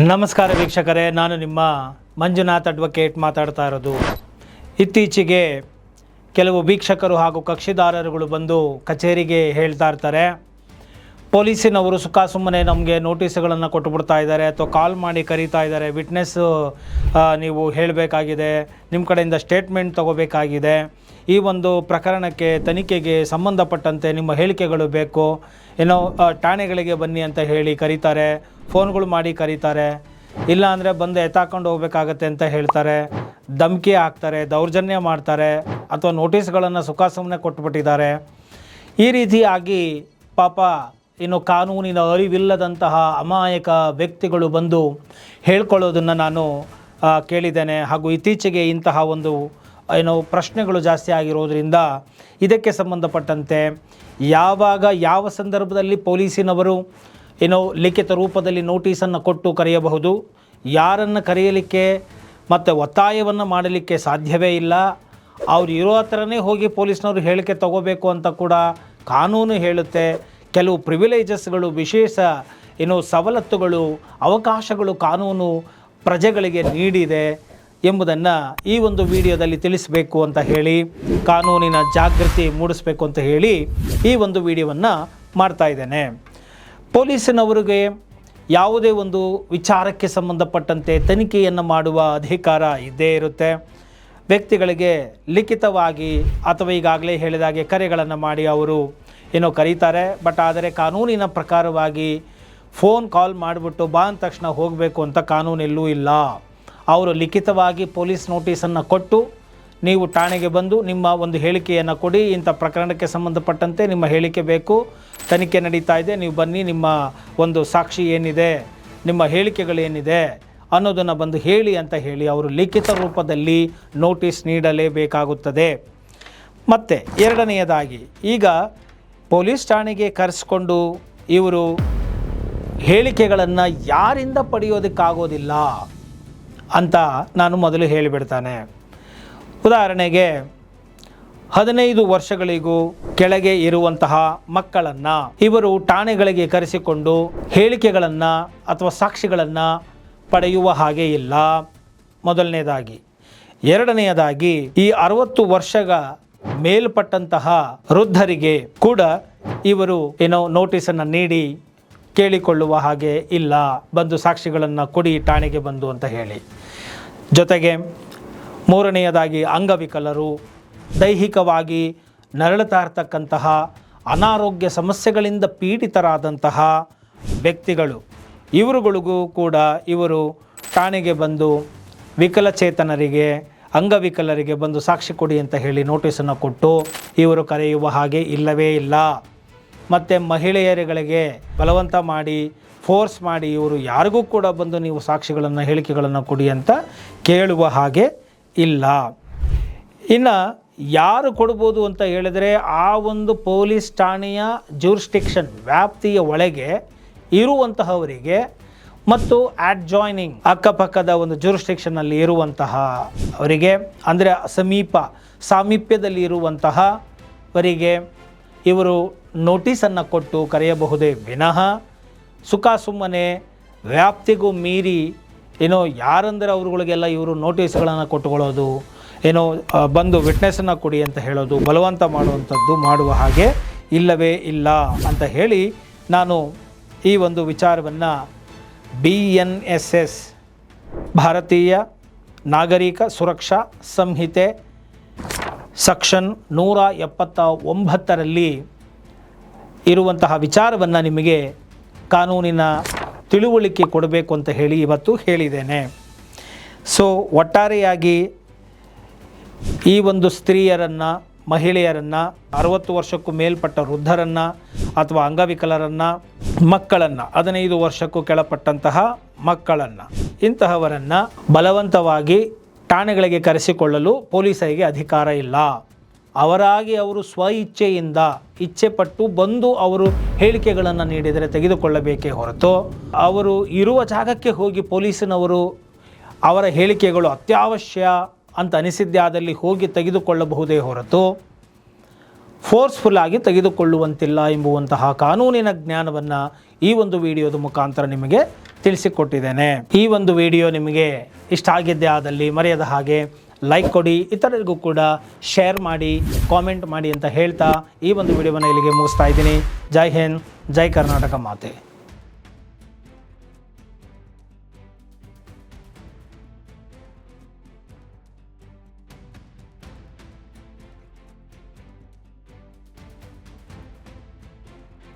ನಮಸ್ಕಾರ ವೀಕ್ಷಕರೇ, ನಾನು ನಿಮ್ಮ ಮಂಜುನಾಥ್ ಅಡ್ವೊಕೇಟ್ ಮಾತಾಡ್ತಾ ಇರೋದು. ಇತ್ತೀಚೆಗೆ ಕೆಲವು ವೀಕ್ಷಕರು ಹಾಗೂ ಕಕ್ಷಿದಾರರುಗಳು ಬಂದು ಕಚೇರಿಗೆ ಹೇಳ್ತಾ ಇರ್ತಾರೆ, ಪೊಲೀಸಿನವರು ಸುಮ್ಮನೆ ನಮಗೆ ನೋಟಿಸ್ಗಳನ್ನು ಕೊಟ್ಟುಬಿಡ್ತಾ ಇದ್ದಾರೆ ಅಥವಾ ಕಾಲ್ ಮಾಡಿ ಕರೀತಾ ಇದ್ದಾರೆ, ವಿಟ್ನೆಸ್ ನೀವು ಹೇಳಬೇಕಾಗಿದೆ, ನಿಮ್ಮ ಕಡೆಯಿಂದ ಸ್ಟೇಟ್ಮೆಂಟ್ ತಗೋಬೇಕಾಗಿದೆ, ಈ ಒಂದು ಪ್ರಕರಣಕ್ಕೆ ತನಿಖೆಗೆ ಸಂಬಂಧಪಟ್ಟಂತೆ ನಿಮ್ಮ ಹೇಳಿಕೆಗಳು ಬೇಕು, ಏನೋ ಠಾಣೆಗಳಿಗೆ ಬನ್ನಿ ಅಂತ ಹೇಳಿ ಕರೀತಾರೆ, ಫೋನ್ಗಳು ಮಾಡಿ ಕರೀತಾರೆ, ಇಲ್ಲ ಅಂದರೆ ಬಂದು ಎತ್ತಾಕೊಂಡು ಹೋಗಬೇಕಾಗತ್ತೆ ಅಂತ ಹೇಳ್ತಾರೆ, ಧಮಕಿ ಹಾಕ್ತಾರೆ, ದೌರ್ಜನ್ಯ ಮಾಡ್ತಾರೆ ಅಥವಾ ನೋಟಿಸ್ಗಳನ್ನು ಸುಮ್ಮನೆ ಕೊಟ್ಟುಬಿಟ್ಟಿದ್ದಾರೆ. ಈ ರೀತಿಯಾಗಿ ಪಾಪ ಇನ್ನು ಕಾನೂನಿನ ಅರಿವಿಲ್ಲದಂತಹ ಅಮಾಯಕ ವ್ಯಕ್ತಿಗಳು ಬಂದು ಹೇಳ್ಕೊಳ್ಳೋದನ್ನು ನಾನು ಕೇಳಿದ್ದೇನೆ. ಹಾಗೂ ಇತ್ತೀಚೆಗೆ ಇಂತಹ ಒಂದು ಪ್ರಶ್ನೆಗಳು ಜಾಸ್ತಿ ಆಗಿರೋದ್ರಿಂದ ಇದಕ್ಕೆ ಸಂಬಂಧಪಟ್ಟಂತೆ ಯಾವಾಗ ಯಾವ ಸಂದರ್ಭದಲ್ಲಿ ಪೊಲೀಸಿನವರು ಲಿಖಿತ ರೂಪದಲ್ಲಿ ನೋಟಿಸನ್ನು ಕೊಟ್ಟು ಕರೆಯಬಹುದು, ಯಾರನ್ನು ಕರೆಯಲಿಕ್ಕೆ ಮತ್ತು ಒತ್ತಾಯವನ್ನು ಮಾಡಲಿಕ್ಕೆ ಸಾಧ್ಯವೇ ಇಲ್ಲ, ಅವ್ರು ಇರೋ ಹತ್ರನೇ ಹೋಗಿ ಪೊಲೀಸ್ನವರು ಹೇಳಿಕೆ ತಗೋಬೇಕು ಅಂತ ಕೂಡ ಕಾನೂನು ಹೇಳುತ್ತೆ. ಕೆಲವು ಪ್ರಿವಿಲೇಜಸ್ಗಳು, ವಿಶೇಷ ಸವಲತ್ತುಗಳು, ಅವಕಾಶಗಳು ಕಾನೂನು ಪ್ರಜೆಗಳಿಗೆ ನೀಡಿದೆ ಎಂಬುದನ್ನು ಈ ಒಂದು ವಿಡಿಯೋದಲ್ಲಿ ತಿಳಿಸಬೇಕು ಅಂತ ಹೇಳಿ, ಕಾನೂನಿನ ಜಾಗೃತಿ ಮೂಡಿಸಬೇಕು ಅಂತ ಹೇಳಿ ಈ ಒಂದು ವಿಡಿಯೋವನ್ನು ಮಾಡ್ತಾ ಇದ್ದೇನೆ. ಪೊಲೀಸಿನವರಿಗೆ ಯಾವುದೇ ಒಂದು ವಿಚಾರಕ್ಕೆ ಸಂಬಂಧಪಟ್ಟಂತೆ ತನಿಖೆಯನ್ನು ಮಾಡುವ ಅಧಿಕಾರ ಇದ್ದೇ ಇರುತ್ತೆ. ವ್ಯಕ್ತಿಗಳಿಗೆ ಲಿಖಿತವಾಗಿ ಅಥವಾ ಈಗಾಗಲೇ ಹೇಳಿದಾಗೆ ಕರೆಗಳನ್ನು ಮಾಡಿ ಅವರು ಕರೀತಾರೆ. ಬಟ್ ಆದರೆ ಕಾನೂನಿನ ಪ್ರಕಾರವಾಗಿ ಫೋನ್ ಕಾಲ್ ಮಾಡಿಬಿಟ್ಟು ಬಾ ಅಂದ ತಕ್ಷಣ ಹೋಗಬೇಕು ಅಂತ ಕಾನೂನೆಲ್ಲೂ ಇಲ್ಲ. ಅವರು ಲಿಖಿತವಾಗಿ ಪೊಲೀಸ್ ನೋಟಿಸನ್ನು ಕೊಟ್ಟು ನೀವು ಠಾಣೆಗೆ ಬಂದು ನಿಮ್ಮ ಒಂದು ಹೇಳಿಕೆಯನ್ನು ಕೊಡಿ, ಇಂಥ ಪ್ರಕರಣಕ್ಕೆ ಸಂಬಂಧಪಟ್ಟಂತೆ ನಿಮ್ಮ ಹೇಳಿಕೆ ಬೇಕು, ತನಿಖೆ ನಡೀತಾ ಇದೆ, ನೀವು ಬನ್ನಿ, ನಿಮ್ಮ ಒಂದು ಸಾಕ್ಷಿ ಏನಿದೆ, ನಿಮ್ಮ ಹೇಳಿಕೆಗಳೇನಿದೆ ಅನ್ನೋದನ್ನು ಬಂದು ಹೇಳಿ ಅಂತ ಹೇಳಿ ಅವರು ಲಿಖಿತ ರೂಪದಲ್ಲಿ ನೋಟಿಸ್ ನೀಡಲೇಬೇಕಾಗುತ್ತದೆ. ಮತ್ತು ಎರಡನೆಯದಾಗಿ, ಈಗ ಪೊಲೀಸ್ ಠಾಣೆಗೆ ಕರೆಸ್ಕೊಂಡು ಇವರು ಹೇಳಿಕೆಗಳನ್ನು ಯಾರಿಂದ ಪಡೆಯೋದಕ್ಕಾಗೋದಿಲ್ಲ ಅಂತ ನಾನು ಮೊದಲು ಹೇಳಿಬಿಡ್ತಾನೆ. ಉದಾಹರಣೆಗೆ 15 ವರ್ಷಗಳಿಗೂ ಕೆಳಗೆ ಇರುವಂತಹ ಮಕ್ಕಳನ್ನು ಇವರು ಠಾಣೆಗಳಿಗೆ ಕರೆಸಿಕೊಂಡು ಹೇಳಿಕೆಗಳನ್ನು ಅಥವಾ ಸಾಕ್ಷಿಗಳನ್ನು ಪಡೆಯುವ ಹಾಗೆ ಇಲ್ಲ, ಮೊದಲನೇದಾಗಿ. ಎರಡನೆಯದಾಗಿ, ಈ 60 ವರ್ಷಗಳ ಮೇಲ್ಪಟ್ಟಂತಹ ವೃದ್ಧರಿಗೆ ಕೂಡ ಇವರು ನೋಟಿಸನ್ನು ನೀಡಿ ಕೇಳಿಕೊಳ್ಳುವ ಹಾಗೆ ಇಲ್ಲ, ಬಂದು ಸಾಕ್ಷಿಗಳನ್ನು ಕೊಡಿ ಠಾಣೆಗೆ ಬಂದು ಅಂತ ಹೇಳಿ. ಜೊತೆಗೆ ಮೂರನೆಯದಾಗಿ, ಅಂಗವಿಕಲರು, ದೈಹಿಕವಾಗಿ ನರಳುತ್ತಾ ಇರ್ತಕ್ಕಂತಹ ಅನಾರೋಗ್ಯ ಸಮಸ್ಯೆಗಳಿಂದ ಪೀಡಿತರಾದಂತಹ ವ್ಯಕ್ತಿಗಳು, ಇವರುಗಳಿಗೂ ಕೂಡ ಇವರು ಠಾಣೆಗೆ ಬಂದು ವಿಕಲಚೇತನರಿಗೆ, ಅಂಗವಿಕಲರಿಗೆ ಬಂದು ಸಾಕ್ಷಿ ಕೊಡಿ ಅಂತ ಹೇಳಿ ನೋಟಿಸನ್ನು ಕೊಟ್ಟು ಇವರು ಕರೆಯುವ ಹಾಗೆ ಇಲ್ಲವೇ ಇಲ್ಲ. ಮತ್ತು ಮಹಿಳೆಯರುಗಳಿಗೆ ಬಲವಂತ ಮಾಡಿ, ಫೋರ್ಸ್ ಮಾಡಿ ಇವರು ಯಾರಿಗೂ ಕೂಡ ಬಂದು ನೀವು ಸಾಕ್ಷಿಗಳನ್ನು, ಹೇಳಿಕೆಗಳನ್ನು ಕೊಡಿ ಅಂತ ಕೇಳುವ ಹಾಗೆ ಇಲ್ಲ. ಇನ್ನು ಯಾರು ಕೊಡ್ಬೋದು ಅಂತ ಹೇಳಿದರೆ, ಆ ಒಂದು ಪೊಲೀಸ್ ಠಾಣೆಯ ಜ್ಯೂರಿಸ್ಡಿಕ್ಷನ್ ವ್ಯಾಪ್ತಿಯ ಒಳಗೆ ಇರುವಂತಹವರಿಗೆ ಮತ್ತು ಅಡ್ಜಾಯ್ನಿಂಗ್ ಅಕ್ಕಪಕ್ಕದ ಒಂದು ಜ್ಯೂರಿಸ್ಡಿಕ್ಷನ್ನಲ್ಲಿ ಇರುವಂತಹ ಅವರಿಗೆ, ಅಂದರೆ ಸಾಮೀಪ್ಯದಲ್ಲಿ ಇರುವಂತಹವರಿಗೆ ಇವರು ನೋಟಿಸನ್ನು ಕೊಟ್ಟು ಕರೆಯಬಹುದೇ ವಿನಃ ಸುಮ್ಮನೆ ವ್ಯಾಪ್ತಿಗೂ ಮೀರಿ ಯಾರಂದರೆ ಅವ್ರುಗಳಿಗೆಲ್ಲ ಇವರು ನೋಟಿಸ್ಗಳನ್ನು ಕೊಟ್ಟುಕೊಳ್ಳೋದು, ಬಂದು ವಿಟ್ನೆಸ್ಸನ್ನು ಕೊಡಿ ಅಂತ ಹೇಳೋದು, ಬಲವಂತ ಮಾಡುವಂಥದ್ದು ಮಾಡುವ ಹಾಗೆ ಇಲ್ಲವೇ ಇಲ್ಲ ಅಂತ ಹೇಳಿ ನಾನು ಈ ಒಂದು ವಿಚಾರವನ್ನು BNSS ಭಾರತೀಯ ನಾಗರಿಕ ಸುರಕ್ಷಾ ಸಂಹಿತೆ ಸೆಕ್ಷನ್ 179ರಲ್ಲಿ ಇರುವಂತಹ ವಿಚಾರವನ್ನು ನಿಮಗೆ ಕಾನೂನಿನ ತಿಳುವಳಿಕೆ ಕೊಡಬೇಕು ಅಂತ ಹೇಳಿ ಇವತ್ತು ಹೇಳಿದ್ದೇನೆ. ಸೊ ಒಟ್ಟಾರೆಯಾಗಿ ಈ ಒಂದು ಸ್ತ್ರೀಯರನ್ನು, ಮಹಿಳೆಯರನ್ನು, 60 ವರ್ಷಕ್ಕೂ ಮೇಲ್ಪಟ್ಟ ವೃದ್ಧರನ್ನು ಅಥವಾ ಅಂಗವಿಕಲರನ್ನು, ಮಕ್ಕಳನ್ನು, 15 ವರ್ಷಕ್ಕೂ ಕೆಳಪಟ್ಟಂತಹ ಮಕ್ಕಳನ್ನು, ಇಂತಹವರನ್ನು ಬಲವಂತವಾಗಿ ಠಾಣೆಗಳಿಗೆ ಕರೆಸಿಕೊಳ್ಳಲು ಪೊಲೀಸರಿಗೆ ಅಧಿಕಾರ ಇಲ್ಲ. ಅವರಾಗಿ ಅವರು ಇಚ್ಛೆಯಿಂದ ಇಚ್ಛೆಪಟ್ಟು ಬಂದು ಅವರು ಹೇಳಿಕೆಗಳನ್ನು ನೀಡಿದರೆ ತೆಗೆದುಕೊಳ್ಳಬೇಕೇ ಹೊರತು, ಅವರು ಇರುವ ಜಾಗಕ್ಕೆ ಹೋಗಿ ಪೊಲೀಸಿನವರು ಅವರ ಹೇಳಿಕೆಗಳು ಅತ್ಯವಶ್ಯ ಅಂತ ಅನಿಸಿದ್ದಾದಲ್ಲಿ ಹೋಗಿ ತೆಗೆದುಕೊಳ್ಳಬಹುದೇ ಹೊರತು ಫೋರ್ಸ್ಫುಲ್ಲಾಗಿ ತೆಗೆದುಕೊಳ್ಳುವಂತಿಲ್ಲ ಎಂಬುವಂತಹ ಕಾನೂನಿನ ಜ್ಞಾನವನ್ನು ಈ ಒಂದು ವಿಡಿಯೋದ ಮುಖಾಂತರ ನಿಮಗೆ ತಿಳಿಸಿಕೊಟ್ಟಿದ್ದೇನೆ. ಈ ಒಂದು ವಿಡಿಯೋ ನಿಮಗೆ ಇಷ್ಟ ಆಗಿದ್ದೇ ಆದಲ್ಲಿ ಮರೆಯದ ಹಾಗೆ ಲೈಕ್ ಕೊಡಿ, ಇತರರಿಗೂ ಕೂಡ ಶೇರ್ ಮಾಡಿ, ಕಾಮೆಂಟ್ ಮಾಡಿ ಅಂತ ಹೇಳ್ತಾ ಈ ಒಂದು ವಿಡಿಯೋವನ್ನು ಇಲ್ಲಿಗೆ ಮುಗಿಸ್ತಾ ಇದ್ದೀನಿ. ಜೈ ಹಿಂದ್, ಜೈ ಕರ್ನಾಟಕ ಮಾತೆ.